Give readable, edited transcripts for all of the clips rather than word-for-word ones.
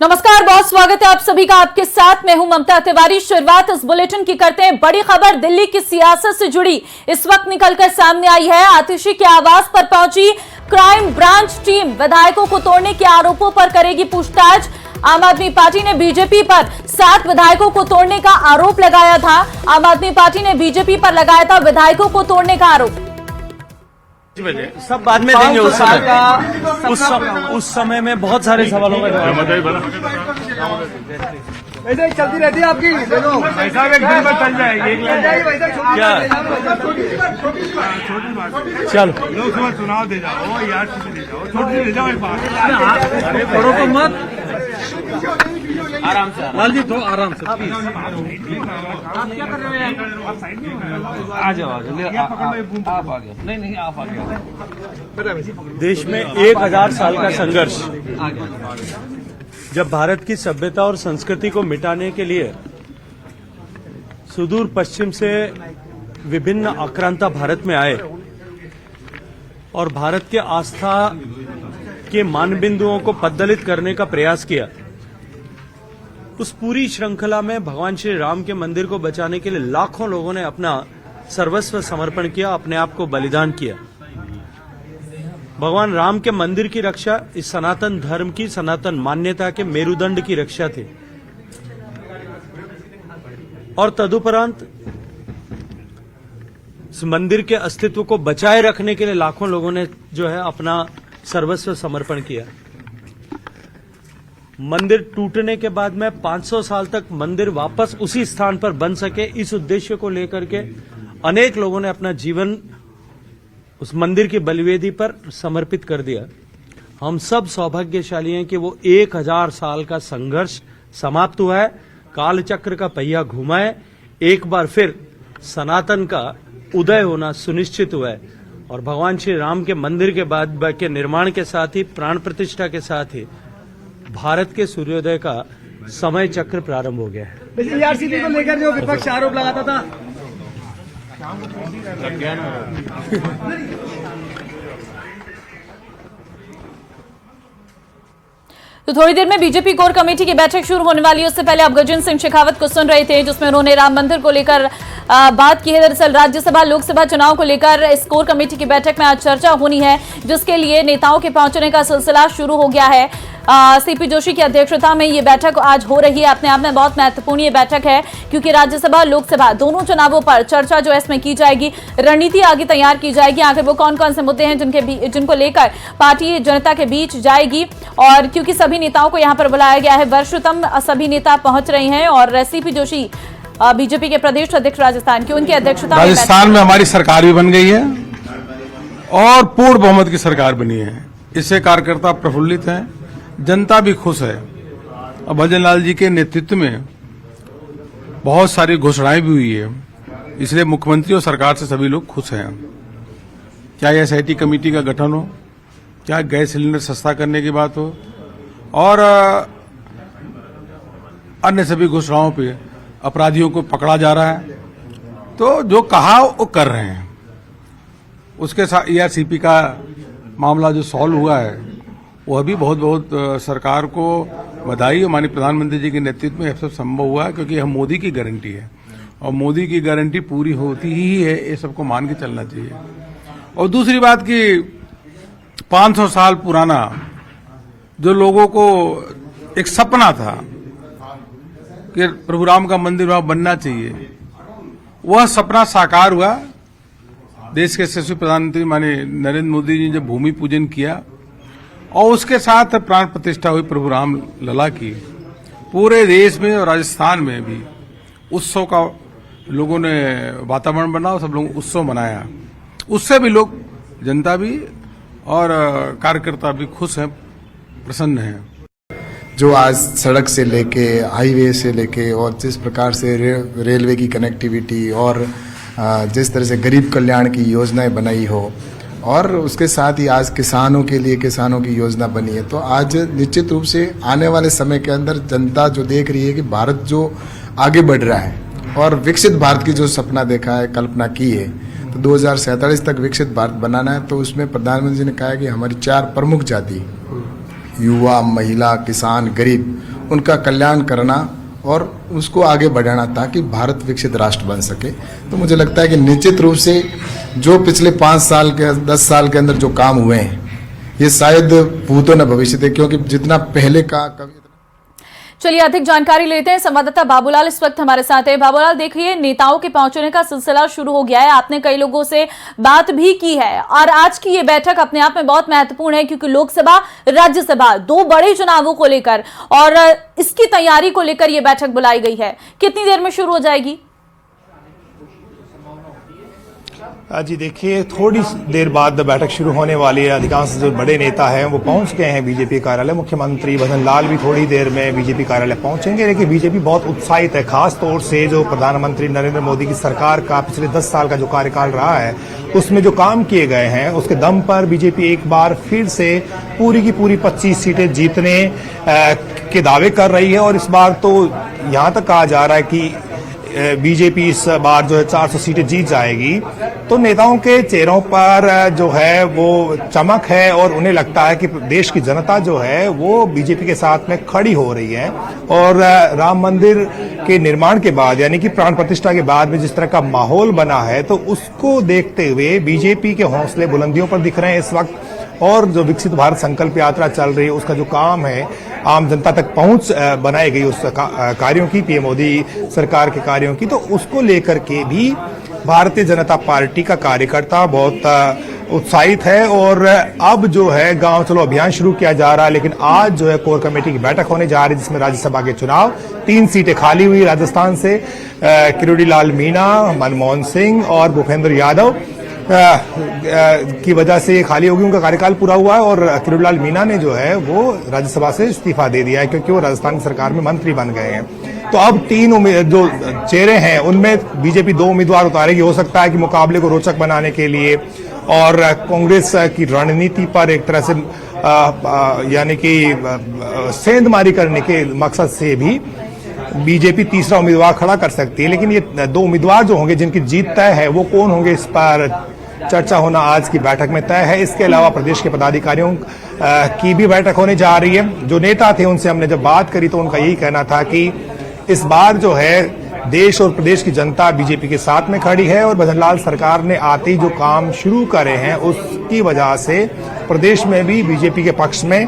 नमस्कार, बहुत स्वागत है आप सभी का। आपके साथ मैं हूं ममता तिवारी। शुरुआत इस बुलेटिन की करते हैं बड़ी खबर दिल्ली की सियासत से जुड़ी। इस वक्त निकलकर सामने आई है। आतिशी के आवास पर पहुंची क्राइम ब्रांच टीम विधायकों को तोड़ने के आरोपों पर करेगी पूछताछ। आम आदमी पार्टी ने बीजेपी पर 7 विधायकों को तोड़ने का आरोप लगाया था। आम आदमी पार्टी ने बीजेपी पर लगाया था विधायकों को तोड़ने का आरोप। सब बाद में देंगे। उस समय में बहुत सारे सवालों का जवाब ऐसे ही चलती रहती है आपकी। ऐसा एक दिन में चल जाएगी। क्या चलो लोकसभा चुनाव दे जाओ यार, दे जाओ, छोटी दे जाओ एक बात। अरे बड़ों को मत, आराम से लाल जी, तो आराम से प्लीज। आप क्या कर रहे हैं? आ जाओ आप आ गए। नहीं आप आ गए। देश में 1000 साल का संघर्ष, जब भारत की सभ्यता और संस्कृति को मिटाने के लिए सुदूर पश्चिम से विभिन्न आक्रांता भारत में आए और भारत के आस्था के मानबिंदुओं को पद्दलित करने का प्रयास किया, उस पूरी श्रृंखला में भगवान श्री राम के मंदिर को बचाने के लिए लाखों लोगों ने अपना सर्वस्व समर्पण किया, अपने आप को बलिदान किया। भगवान राम के मंदिर की रक्षा इस सनातन धर्म की, सनातन मान्यता के मेरुदंड की रक्षा थी। और तदुपरांत इस मंदिर के अस्तित्व को बचाए रखने के लिए लाखों लोगों ने जो है अपना सर्वस्व समर्पण किया। मंदिर टूटने के बाद में 500 साल तक मंदिर वापस उसी स्थान पर बन सके, इस उद्देश्य को लेकर के अनेक लोगों ने अपना जीवन उस मंदिर की बलिवेदी पर समर्पित कर दिया। हम सब सौभाग्यशाली हैं कि वो 1000 साल का संघर्ष समाप्त हुआ है। कालचक्र का पहिया घुमा है, एक बार फिर सनातन का उदय होना सुनिश्चित हुआ है। और भगवान श्री राम के मंदिर के बाद के निर्माण के साथ ही, प्राण प्रतिष्ठा के साथ ही भारत के सूर्योदय का समय चक्र प्रारंभ हो गया है। ईआरसीपी को लेकर जो विपक्ष आरोप लगाता था, तो थोड़ी देर में बीजेपी कोर कमेटी की बैठक शुरू होने वाली है। उससे पहले आप गजेंद्र सिंह शेखावत को सुन रहे थे, जिसमें उन्होंने राम मंदिर को लेकर बात की है। दरअसल राज्यसभा लोकसभा चुनाव को लेकर इस कोर कमेटी की बैठक में आज चर्चा होनी है, जिसके लिए नेताओं के पहुंचने का सिलसिला शुरू हो गया है। सीपी जोशी की अध्यक्षता में ये बैठक आज हो रही है। अपने आप में बहुत महत्वपूर्ण ये बैठक है, क्योंकि राज्यसभा लोकसभा दोनों चुनावों पर चर्चा जो है इसमें की जाएगी, रणनीति आगे तैयार की जाएगी। आखिर वो कौन कौन से मुद्दे हैं जिनको लेकर पार्टी जनता के बीच जाएगी। और क्योंकि सभी नेताओं को यहाँ पर बुलाया गया है, वर्षोत्तम सभी नेता पहुंच रहे हैं। और सीपी जोशी बीजेपी के प्रदेश अध्यक्ष राजस्थान की, उनकी अध्यक्षता राजस्थान में हमारी सरकार भी बन गई है और पूर्ण बहुमत की सरकार बनी है। इससे कार्यकर्ता प्रफुल्लित हैं, जनता भी खुश है। और भजन लाल जी के नेतृत्व में बहुत सारी घोषणाएं भी हुई है, इसलिए मुख्यमंत्री और सरकार से सभी लोग खुश हैं। क्या एसआईटी कमेटी का गठन हो, क्या गैस सिलेंडर सस्ता करने की बात हो, और अन्य सभी घोषणाओं पे अपराधियों को पकड़ा जा रहा है, तो जो कहा वो कर रहे हैं। उसके साथ ईआरसीपी का मामला जो सॉल्व हुआ है, वह भी बहुत सरकार को बधाई। और माननीय प्रधानमंत्री जी के नेतृत्व में सब संभव हुआ है, क्योंकि यह मोदी की गारंटी है और मोदी की गारंटी पूरी होती ही है, ये सबको मान के चलना चाहिए। और दूसरी बात कि 500 साल पुराना जो लोगों को एक सपना था कि प्रभु राम का मंदिर वहां बनना चाहिए, वह सपना साकार हुआ। देश के यशस्वी प्रधानमंत्री माननीय नरेंद्र मोदी जी ने जब भूमि पूजन किया और उसके साथ प्राण प्रतिष्ठा हुई प्रभु राम लला की, पूरे देश में और राजस्थान में भी उत्सव का लोगों ने वातावरण बना और सब लोग उत्सव मनाया। उससे भी लोग, जनता भी और कार्यकर्ता भी खुश हैं, प्रसन्न हैं। जो आज सड़क से लेके, हाईवे से लेके, और जिस प्रकार से रेलवे की कनेक्टिविटी और जिस तरह से गरीब कल्याण की योजनाएं बनाई हो, और उसके साथ ही आज किसानों के लिए किसानों की योजना बनी है, तो आज निश्चित रूप से आने वाले समय के अंदर जनता जो देख रही है कि भारत जो आगे बढ़ रहा है और विकसित भारत की जो सपना देखा है, कल्पना की है, तो 2047 तक विकसित भारत बनाना है। तो उसमें प्रधानमंत्री जी ने कहा है कि हमारी 4 प्रमुख जाति युवा, महिला, किसान, गरीब, उनका कल्याण करना और उसको आगे बढ़ाना ताकि भारत विकसित राष्ट्र बन सके। तो मुझे लगता है कि निश्चित रूप से जो पिछले 5 साल के 10 साल के अंदर जो काम हुए हैं ये शायद भूतो न भविष्य थे, क्योंकि जितना पहले का कभी। चलिए अधिक जानकारी लेते हैं, संवाददाता बाबूलाल इस वक्त हमारे साथ है। बाबूलाल, देखिए नेताओं के पहुंचने का सिलसिला शुरू हो गया है, आपने कई लोगों से बात भी की है और आज की ये बैठक अपने आप में बहुत महत्वपूर्ण है क्योंकि लोकसभा, राज्यसभा, 2 बड़े चुनावों को लेकर और इसकी तैयारी को लेकर ये बैठक बुलाई गई है। कितनी देर में शुरू हो जाएगी? जी देखिए, थोड़ी देर बाद बैठक शुरू होने वाली है। अधिकांश जो बड़े नेता हैं वो पहुंच गए हैं बीजेपी कार्यालय। मुख्यमंत्री भजन लाल भी थोड़ी देर में बीजेपी कार्यालय पहुंचेंगे, लेकिन बीजेपी बहुत उत्साहित है, खास तौर से जो प्रधानमंत्री नरेंद्र मोदी की सरकार का पिछले 10 साल का जो कार्यकाल रहा है उसमें जो काम किए गए हैं उसके दम पर बीजेपी एक बार फिर से पूरी की पूरी 25 सीटें जीतने के दावे कर रही है और इस बार तो यहां तक कहा जा रहा है कि बीजेपी इस बार जो है 400 सीटें जीत जाएगी। तो नेताओं के चेहरों पर जो है वो चमक है और उन्हें लगता है कि देश की जनता जो है वो बीजेपी के साथ में खड़ी हो रही है और राम मंदिर के निर्माण के बाद यानी कि प्राण प्रतिष्ठा के बाद में जिस तरह का माहौल बना है तो उसको देखते हुए बीजेपी के हौसले बुलंदियों पर दिख रहे हैं इस वक्त। और जो विकसित भारत संकल्प यात्रा चल रही है उसका जो काम है आम जनता तक पहुंच बनाई गई उस कार्यों की, पीएम मोदी सरकार के कार्यों की, तो उसको लेकर के भी भारतीय जनता पार्टी का कार्यकर्ता बहुत उत्साहित है। और अब जो है गांव चलो अभियान शुरू किया जा रहा है, लेकिन आज जो है कोर कमेटी की बैठक होने जा रही है जिसमें राज्यसभा के चुनाव 3 सीटें खाली हुई राजस्थान से, किरोड़ी लाल मीणा, मनमोहन सिंह और भूपेंद्र यादव की वजह से खाली होगी, उनका कार्यकाल पूरा हुआ है और किरोड़ी लाल मीणा ने जो है वो राज्यसभा से इस्तीफा दे दिया है क्योंकि वो राजस्थान सरकार में मंत्री बन गए हैं। तो अब 3 जो चेहरे हैं उनमें बीजेपी 2 उम्मीदवार उतारेगी, हो सकता है कि मुकाबले को रोचक बनाने के लिए और कांग्रेस की रणनीति पर एक तरह से यानी कि सेंधमारी करने के मकसद से भी बीजेपी तीसरा उम्मीदवार खड़ा कर सकती है। लेकिन ये 2 उम्मीदवार जो होंगे जिनकी जीत तय है वो कौन होंगे इस पर चर्चा होना आज की बैठक में तय है। इसके अलावा प्रदेश के पदाधिकारियों की भी बैठक होने जा रही है। जो नेता थे उनसे हमने जब बात करी तो उनका यही कहना था कि इस बार जो है देश और प्रदेश की जनता बीजेपी के साथ में खड़ी है और भजनलाल सरकार ने आते ही जो काम शुरू करे हैं उसकी वजह से प्रदेश में भी बीजेपी के पक्ष में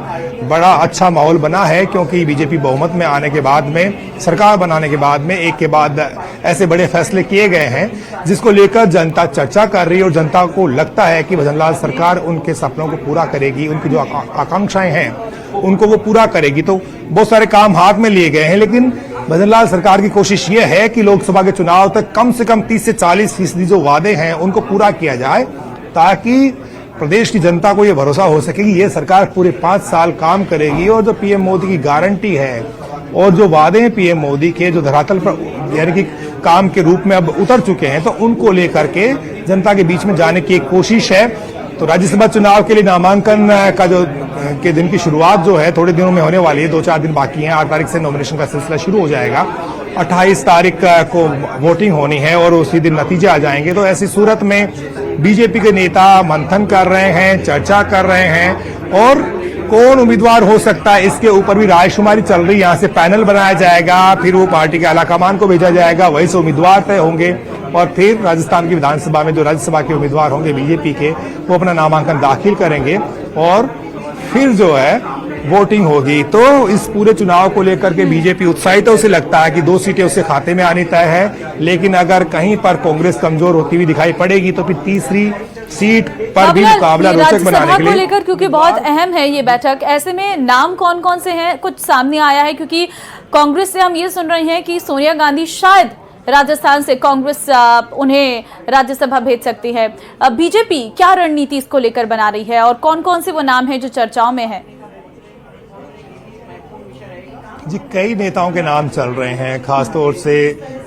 बड़ा अच्छा माहौल बना है क्योंकि बीजेपी बहुमत में आने के बाद में सरकार बनाने के बाद में एक के बाद ऐसे बड़े फैसले किए गए हैं जिसको लेकर जनता चर्चा कर रही है और जनता को लगता है कि भजनलाल सरकार उनके सपनों को पूरा करेगी, उनकी जो आकांक्षाएं हैं उनको वो पूरा करेगी। तो बहुत सारे काम हाथ में लिए गए हैं, लेकिन भजनलाल सरकार की कोशिश ये है कि लोकसभा के चुनाव तक कम से कम 30 से 40% जो वादे हैं उनको पूरा किया जाए ताकि प्रदेश की जनता को यह भरोसा हो सके कि ये सरकार पूरे 5 साल काम करेगी और जो पीएम मोदी की गारंटी है और जो वादे हैं पीएम मोदी के जो धरातल पर यानी कि काम के रूप में अब उतर चुके हैं तो उनको लेकर के जनता के बीच में जाने की एक कोशिश है। तो राज्यसभा चुनाव के लिए नामांकन का जो के दिन की शुरुआत जो है थोड़े दिनों में होने वाली है, 2-4 दिन बाकी हैं। 8 तारीख से नॉमिनेशन का सिलसिला शुरू हो जाएगा, 28 तारीख को वोटिंग होनी है और उसी दिन नतीजे आ जाएंगे। तो ऐसी सूरत में बीजेपी के नेता मंथन कर रहे हैं, चर्चा कर रहे हैं और कौन उम्मीदवार हो सकता है इसके ऊपर भी रायशुमारी चल रही है। यहाँ से पैनल बनाया जाएगा, फिर वो पार्टी के आलाकमान को भेजा जाएगा, वहीं से उम्मीदवार तय होंगे और फिर राजस्थान की विधानसभा में जो राज्यसभा के उम्मीदवार होंगे बीजेपी के वो अपना नामांकन दाखिल करेंगे और फिर जो है वोटिंग होगी। तो इस पूरे चुनाव को लेकर के बीजेपी उत्साहित है, उसे लगता है कि 2 सीटें उसके खाते में आनी तय है, लेकिन अगर कहीं पर कांग्रेस कमजोर होती हुई दिखाई पड़ेगी तो फिर तीसरी सीट पर भी मुकाबला रोचक बनाने के लिए लेकर क्योंकि बहुत अहम है ये बैठक, ऐसे में नाम कौन कौन से हैं कुछ सामने आया है? क्योंकि कांग्रेस से हम ये सुन रहे हैं कि सोनिया गांधी शायद राजस्थान से कांग्रेस उन्हें राज्यसभा भेज सकती है। बीजेपी क्या रणनीति इसको लेकर बना रही है और कौन कौन से वो नाम है जो चर्चाओं में है? जी कई नेताओं के नाम चल रहे हैं, खासतौर से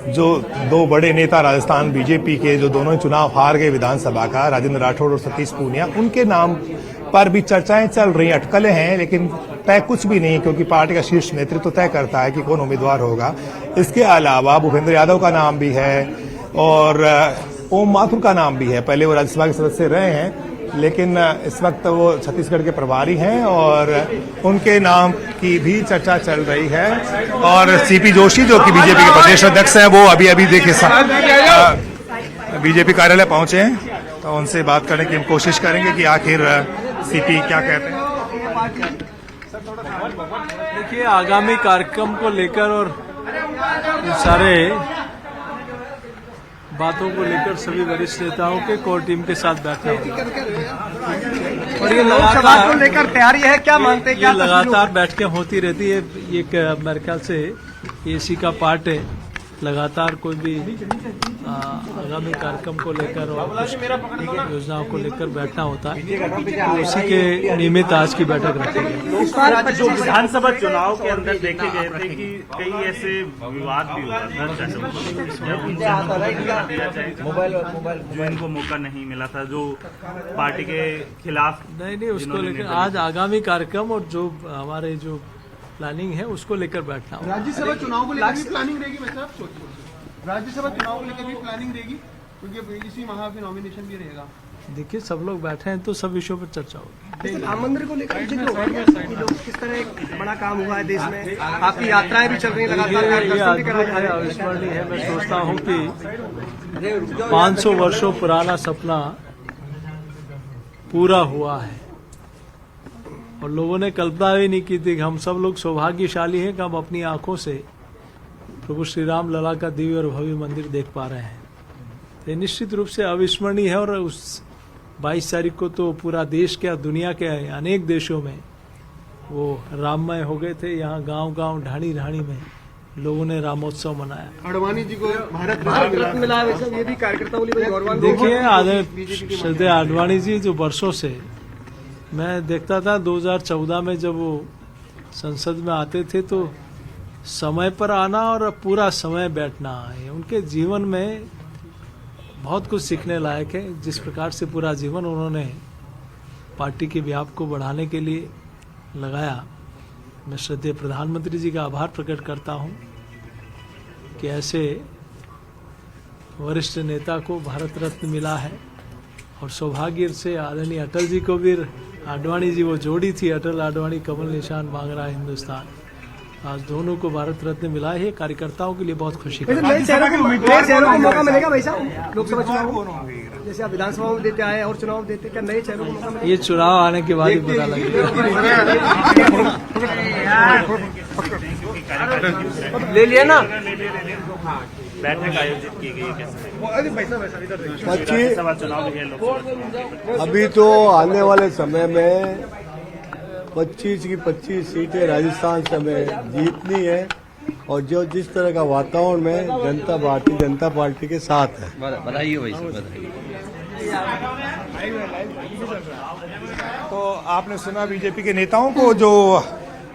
जो 2 बड़े नेता राजस्थान बीजेपी के जो दोनों चुनाव हार गए विधानसभा का, राजेंद्र राठौड़ और सतीश पूनिया, उनके नाम पर भी चर्चाएं चल रही हैं, अटकलें हैं, लेकिन तय कुछ भी नहीं क्योंकि पार्टी का शीर्ष नेतृत्व तय करता है कि कौन उम्मीदवार होगा। इसके अलावा भूपेंद्र यादव का नाम भी है और ओम माथुर का नाम भी है। पहले वो राज्यसभा के सदस्य रहे हैं लेकिन इस वक्त वो छत्तीसगढ़ के प्रभारी हैं और उनके नाम की भी चर्चा चल रही है। और सीपी जोशी जो कि बीजेपी के प्रदेश अध्यक्ष हैं, वो अभी अभी देखिए बीजेपी कार्यालय पहुंचे हैं, तो उनसे बात करने की हम कोशिश करेंगे कि आखिर सीपी क्या कहते हैं। देखिए, आगामी कार्यक्रम को लेकर और सारे बातों को लेकर सभी वरिष्ठ नेताओं के कोर टीम के साथ बैठना होगा और ये लोकसभा को लेकर तैयारी है, क्या मानते हैं? ये लगातार बैठकें होती रहती है। ये मेरे ख्याल से इसी का पार्ट है। लगातार कोई भी आगामी कार्यक्रम को लेकर और कुछ योजनाओं को लेकर बैठना होता है, तो उसी के निमित्त आज की बैठक रखी गई। जो विधानसभा चुनाव के अंदर देखे गए थे कि कई ऐसे विवाद भी हुआ था जो इनको मौका नहीं मिला था, जो पार्टी के खिलाफ नहीं उसको लेकर आज आगामी कार्यक्रम और जो हमारे जो प्लानिंग है उसको लेकर बैठना होगा। राज्यसभा चुनाव को लेकर भी प्लानिंग रहेगी। मैं आप सोचिए, राज्यसभा चुनाव को लेकर भी प्लानिंग रहेगी, क्योंकि इसी माह में नॉमिनेशन भी रहेगा। देखिए, सब लोग बैठे हैं तो सब विषयों पर चर्चा होगी। राम मंदिर को लेकर किस तरह एक बड़ा काम हुआ है देश में, आपकी यात्राएं भी चल रही हैं लगातार, अविस्मरणीय है। मैं सोचता हूँ कि 500 वर्षों पुराना सपना पूरा हुआ है और लोगों ने कल्पना भी नहीं की थी कि हम सब लोग सौभाग्यशाली हैं कि हम अपनी आंखों से प्रभु श्री राम लला का दिव्य और भव्य मंदिर देख पा रहे हैं। ये निश्चित रूप से अविस्मरणीय है और उस 22 तारीख को तो पूरा देश के दुनिया के अनेक देशों में वो राममय हो गए थे। यहाँ गांव-गांव, ढाणी-ढाणी में लोगों ने रामोत्सव मनाया। आडवाणी जी को भारत रत्न मिला, ये भी कार्यकर्ताओं के लिए गौरवान्वित। देखिए, आदरणीय श्रद्धेय आडवाणी जी जो वर्षों से मैं देखता था, 2014 में जब वो संसद में आते थे तो समय पर आना और पूरा समय बैठना है। उनके जीवन में बहुत कुछ सीखने लायक है। जिस प्रकार से पूरा जीवन उन्होंने पार्टी के व्याप को बढ़ाने के लिए लगाया, मैं श्रद्धेय प्रधानमंत्री जी का आभार प्रकट करता हूं कि ऐसे वरिष्ठ नेता को भारत रत्न मिला है। और सौभाग्य से आदरणीय अटल जी को भी, आडवाणी जी वो जोड़ी थी, अटल आडवाणी, कमल निशान मांग रहा है हिंदुस्तान, आज दोनों को भारत रत्न मिला है। कार्यकर्ताओं के लिए बहुत खुशी का नए चेहरों को मौका मिलेगा भाई साहब लोकसभा चुनाव को, जैसे आप विधानसभा में देते आए और चुनाव देते, क्या नए चेहरों को मौका मिलेगा? ये चुनाव आने के बाद ही पता लगेगा। ले लिया ना। बैठक आयोजित की गई है चुनाव भी है। अभी तो आने वाले समय में 25 की 25 सीटें राजस्थान से हमें जीतनी है और जो जिस तरह का वातावरण में जनता पार्टी के साथ है। बधाई भाई साहब, बधाई। तो आपने सुना बीजेपी के नेताओं को जो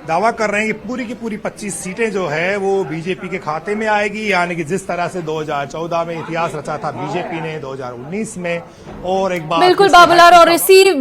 दावा कर रहे हैं कि पूरी की पूरी 25 सीटें जो है वो बीजेपी के खाते में आएगी, यानी कि जिस तरह से 2014 में इतिहास रचा था बीजेपी ने, 2019 में। और एक बात बिल्कुल बाबूलाल, और इसी